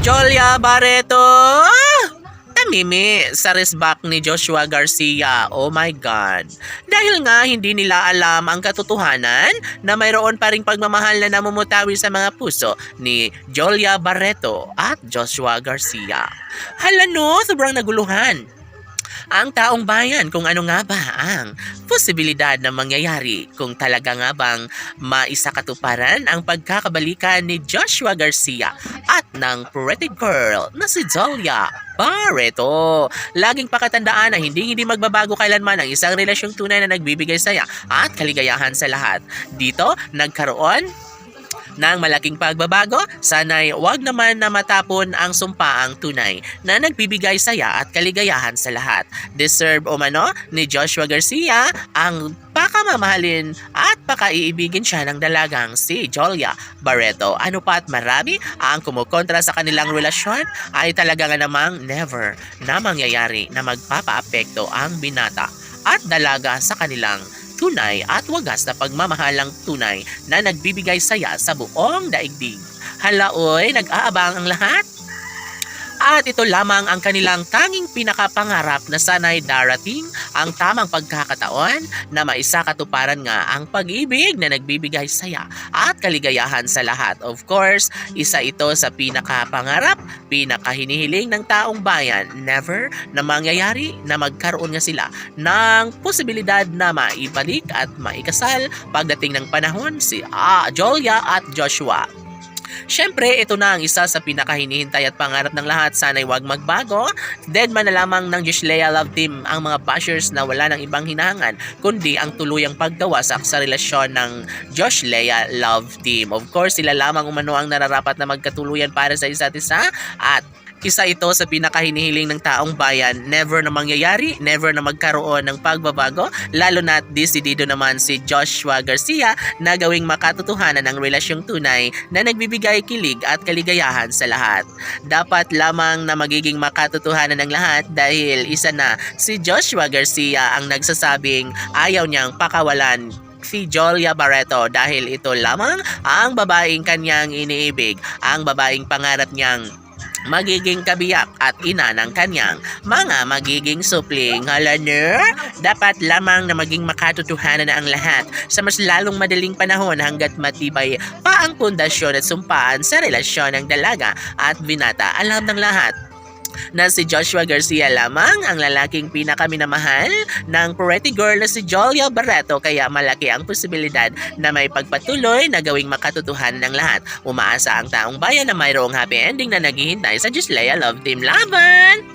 Jolia Barreto! Namimi sa resback ni Joshua Garcia. Oh my God. Dahil nga hindi nila alam ang katotohanan na mayroon pa ring pagmamahal na namumutawi sa mga puso ni Jolia Barreto at Joshua Garcia. Hala no, sobrang naguluhan ang taong bayan kung ano nga ba ang posibilidad na mangyayari kung talaga nga bang maisakatuparan ang pagkakabalikan ni Joshua Garcia at ng pretty girl na si Jolia Barreto. Laging pakatandaan na hindi magbabago kailanman ang isang relasyong tunay na nagbibigay saya at kaligayahan sa lahat. Dito, nagkaroon ng malaking pagbabago, sana'y wag naman na matapon ang sumpaang tunay na nagbibigay saya at kaligayahan sa lahat. Deserve umano ni Joshua Garcia ang pakamamahalin at pakaiibigin siya ng dalagang si Jolia Barreto. Ano pa at marami ang kumukontra sa kanilang relasyon ay talaga nga namang never na mangyayari na magpapaapekto ang binata at dalaga sa kanilang tunay at wagas na pagmamahalang tunay na nagbibigay saya sa buong daigdig. Halaoy, nag-aabang ang lahat? At ito lamang ang kanilang tanging pinakapangarap na sana'y darating ang tamang pagkakataon na maisakatuparan nga ang pag-ibig na nagbibigay saya at kaligayahan sa lahat. Of course, isa ito sa pinakapangarap, pinakahinihiling ng taong bayan. Never na mangyayari na magkaroon nga sila ng posibilidad na maibalik at maikasal pagdating ng panahon si Jolia at Joshua. Siyempre, ito na ang isa sa pinakahinihintay at pangarap ng lahat. Sana'y wag magbago. Dead man na lamang ng Josh Lea Love Team ang mga bashers na wala ng ibang hinahangan, kundi ang tuluyang pagdawasak sa relasyon ng Josh Lea Love Team. Of course, sila lamang umano ang nararapat na magkatuluyan para sa isa't isa at isa ito sa pinakahinihiling ng taong bayan. Never na mangyayari, never na magkaroon ng pagbabago, lalo na't desidido naman si Joshua Garcia na gawing makatotohanan ang relasyong tunay na nagbibigay kilig at kaligayahan sa lahat. Dapat lamang na magiging makatotohanan ng lahat dahil isa na si Joshua Garcia ang nagsasabing ayaw niyang pakawalan si Jolia Barreto dahil ito lamang ang babaeng kanyang iniibig, ang babaeng pangarap niyang magiging kabiyak at ina ng kanyang mga magiging supling. Halaner, dapat lamang na maging makatotohanan na ang lahat sa mas lalong madaling panahon hanggat matibay pa ang pundasyon at sumpaan sa relasyon ng dalaga at binata. Alam ng lahat na si Joshua Garcia lamang ang lalaking pinakaminamahal ng pretty girl na si Jolia Barreto, kaya malaki ang posibilidad na may pagpatuloy na gawing makatotohanan ng lahat. Umaasa ang taong bayan na mayroong happy ending na naghihintay sa Josh Lea Love Team Laban!